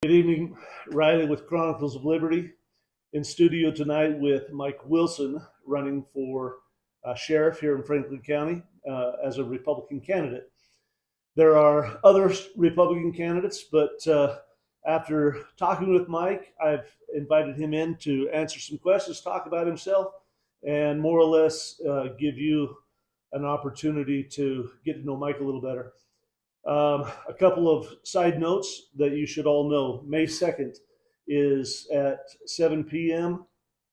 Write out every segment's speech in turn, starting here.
Good evening, Riley with Chronicles of Liberty. In studio tonight with Mike Wilson, running for sheriff here in Franklin County as a Republican candidate. There are other Republican candidates, but after talking with Mike, I've invited him in to answer some questions, talk about himself, and more or less give you an opportunity to get to know Mike a little better. A couple of side notes that you should all know. May 2nd is at 7 p.m.,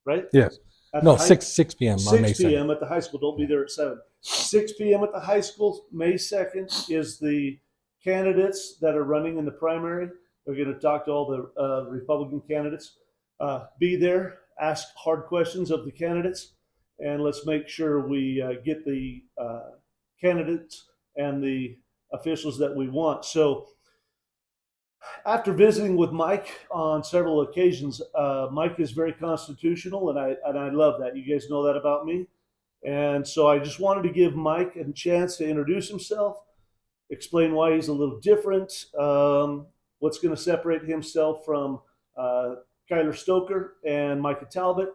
right? Yes. At No, the high, 6 p.m. on May 6 2nd. p.m. at the high school. Don't be there at 7. 6 p.m. at the high school. May 2nd is the candidates that are running in the primary. We're going to talk to all the Republican candidates. Be there, ask hard questions of the candidates, and let's make sure we get the candidates and the officials that we want. So after visiting with Mike on several occasions, Mike is very constitutional, and I love that. You guys know that about me. And so I just wanted to give Mike a chance to introduce himself, explain why he's a little different, what's going to separate himself from Kyler Stoker and Micah Talbot,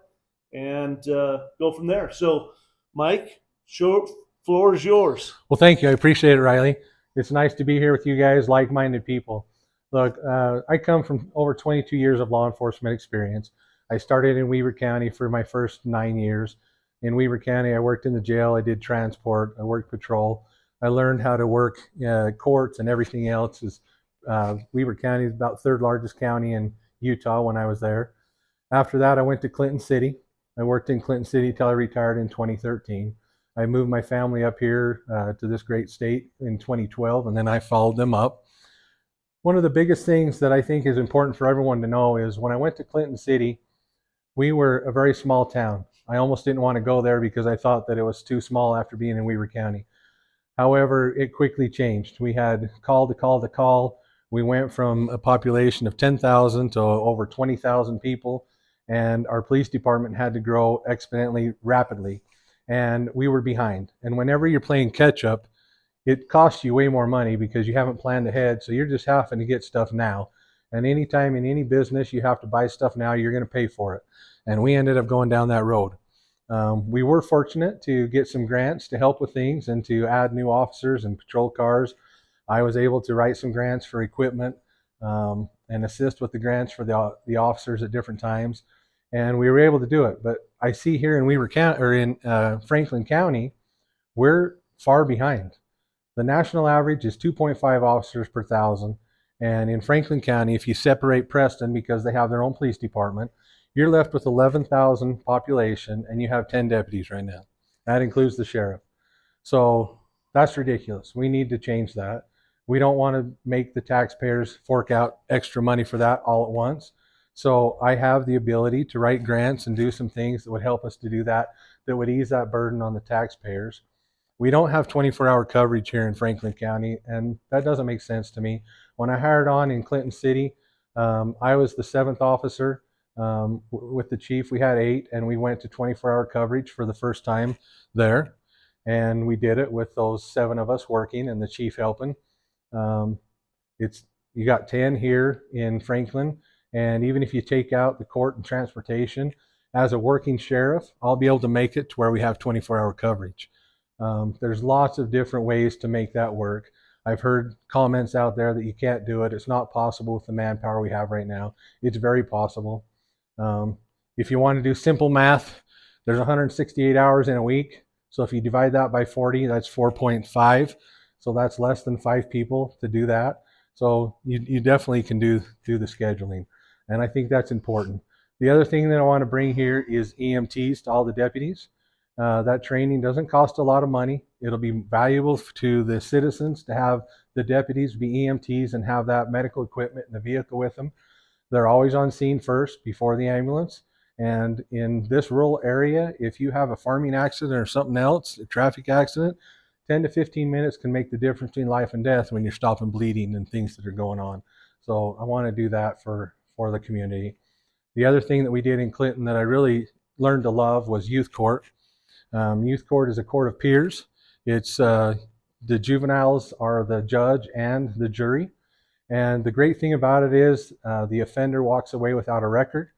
and go from there. So, Mike, sure, floor is yours. Well, thank you. I appreciate it, Riley. It's nice to be here with you guys, like-minded people. Look, I come from over 22 years of law enforcement experience. I started in Weber County for my first 9 years. In Weber County, I worked in the jail. I did transport. I worked patrol. I learned how to work courts and everything else. Weber County is about third largest county in Utah when I was there. After that, I went to Clinton City. I worked in Clinton City till I retired in 2013. I moved my family up here to this great state in 2012, and then I followed them up. One of the biggest things that I think is important for everyone to know is when I went to Clinton City, we were a very small town. I almost didn't want to go there because I thought that it was too small after being in Weber County. However, it quickly changed. We had call to call to call. We went from a population of 10,000 to over 20,000 people, and our police department had to grow exponentially rapidly. And we were behind. And whenever you're playing catch up, it costs you way more money because you haven't planned ahead. So you're just having to get stuff now. And anytime in any business you have to buy stuff now, you're going to pay for it. And we ended up going down that road. We were fortunate to get some grants to help with things and to add new officers and patrol cars. I was able to write some grants for equipment and assist with the grants for the officers at different times. And we were able to do it. But I see here in Weber County or in Franklin County, we're far behind. The national average is 2.5 officers per thousand. And in Franklin County, if you separate Preston because they have their own police department, you're left with 11,000 population and you have 10 deputies right now. That includes the sheriff. So that's ridiculous. We need to change that. We don't want to make the taxpayers fork out extra money for that all at once. So I have the ability to write grants and do some things that would help us to do that, that would ease that burden on the taxpayers. We don't have 24-hour coverage here in Franklin County, and that doesn't make sense to me. When I hired on in Clinton City, I was the 7th officer. With the chief, we had 8, and we went to 24-hour coverage for the first time there. And we did it with those 7 of us working and the chief helping. You got 10 here in Franklin. And even if you take out the court and transportation, as a working sheriff, I'll be able to make it to where we have 24-hour coverage. There's lots of different ways to make that work. I've heard comments out there that you can't do it. It's not possible with the manpower we have right now. It's very possible. If you want to do simple math, there's 168 hours in a week. So if you divide that by 40, that's 4.5. So that's less than 5 people to do that. So you definitely can do the scheduling. And I think that's important. The other thing that I want to bring here is EMTs to all the deputies. That training doesn't cost a lot of money. It'll be valuable to the citizens to have the deputies be EMTs and have that medical equipment in the vehicle with them. They're always on scene first before the ambulance. And in this rural area, if you have a farming accident or something else, a traffic accident, 10 to 15 minutes can make the difference between life and death when you're stopping bleeding and things that are going on. So I want to do that for the community. The other thing that we did in Clinton that I really learned to love was youth court. Youth court is a court of peers. It's the juveniles are the judge and the jury, And the great thing about it is the offender walks away without a record.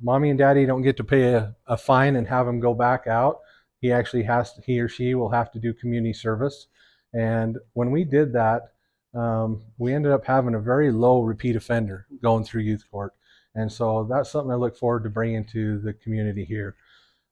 Mommy and daddy don't get to pay a fine and have him go back out. He actually he or she will have to do community service. And when we did that, we ended up having a very low repeat offender going through youth court. And so that's something I look forward to bringing to the community here.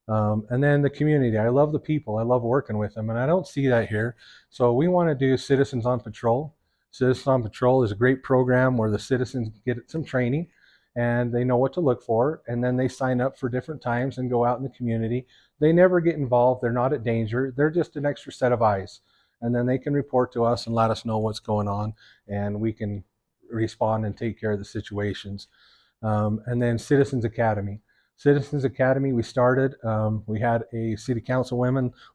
And then the community, I love the people. I love working with them, and I don't see that here. So we want to do Citizens on Patrol. Citizens on Patrol is a great program where the citizens get some training and they know what to look for, and then they sign up for different times and go out in the community. They never get involved. They're not at danger. They're just an extra set of eyes. And then they can report to us and let us know what's going on, and we can respond and take care of the situations. And then Citizens Academy. Citizens Academy, we started. We had a city council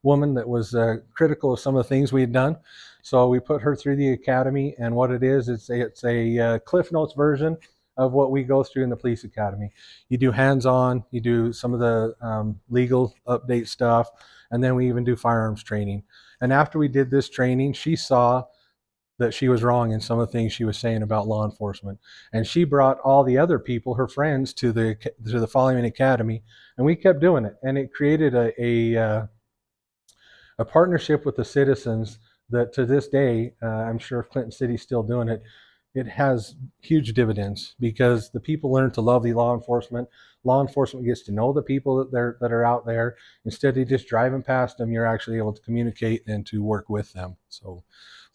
woman that was critical of some of the things we had done. So we put her through the academy, and what it is, it's a Cliff Notes version of what we go through in the police academy. You do hands-on, you do some of the legal update stuff, and then we even do firearms training. And after we did this training, she saw that she was wrong in some of the things she was saying about law enforcement, and she brought all the other people, her friends, to the following academy, and we kept doing it, and it created a partnership with the citizens that to this day, I'm sure if Clinton City's still doing it, it has huge dividends because the people learn to love the law enforcement. Law enforcement gets to know the people that are out there. Instead of just driving past them, you're actually able to communicate and to work with them. So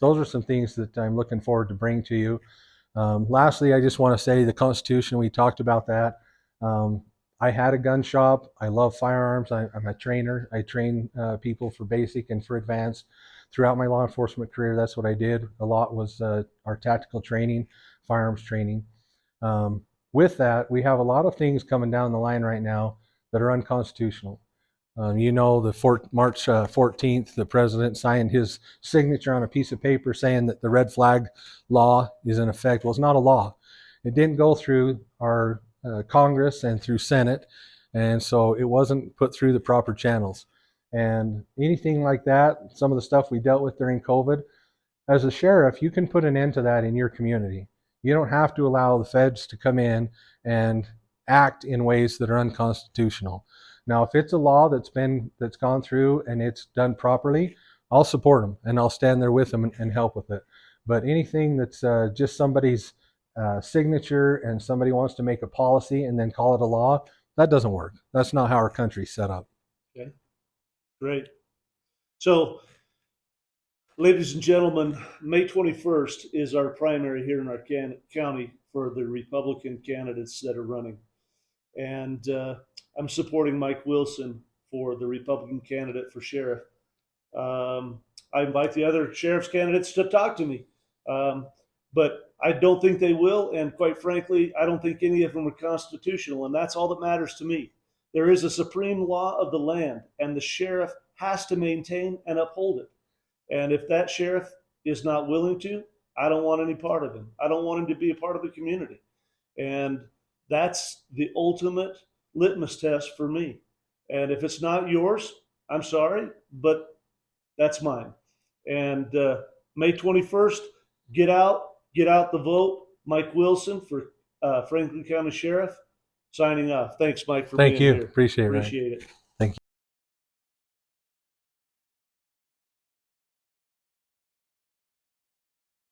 those are some things that I'm looking forward to bring to you. Lastly, I just want to say the Constitution, we talked about that. I had a gun shop. I love firearms. I'm a trainer. I train people for basic and for advanced. Throughout my law enforcement career, that's what I did. A lot was our tactical training, firearms training. With that, we have a lot of things coming down the line right now that are unconstitutional. You know, March 14th, the president signed his signature on a piece of paper saying that the red flag law is in effect. Well, it's not a law. It didn't go through our Congress and through Senate, and so it wasn't put through the proper channels. And anything like that, some of the stuff we dealt with during COVID, as a sheriff, you can put an end to that in your community. You don't have to allow the feds to come in and act in ways that are unconstitutional. Now, if it's a law that's gone through and it's done properly, I'll support them and I'll stand there with them and help with it. But anything that's just somebody's signature and somebody wants to make a policy and then call it a law, that doesn't work. That's not how our country's set up. Okay, great. So, ladies and gentlemen, May 21st is our primary here in our county for the Republican candidates that are running. And I'm supporting Mike Wilson for the Republican candidate for sheriff. I invite the other sheriff's candidates to talk to me, but I don't think they will. And quite frankly, I don't think any of them are constitutional. And that's all that matters to me. There is a supreme law of the land, and the sheriff has to maintain and uphold it. And if that sheriff is not willing to, I don't want any part of him. I don't want him to be a part of the community. And that's the ultimate litmus test for me. And if it's not yours, I'm sorry, but that's mine. And May 21st, get out the vote. Mike Wilson for Franklin County Sheriff, signing off. Thanks, Mike, for being here. Thank you. Appreciate it. Appreciate it.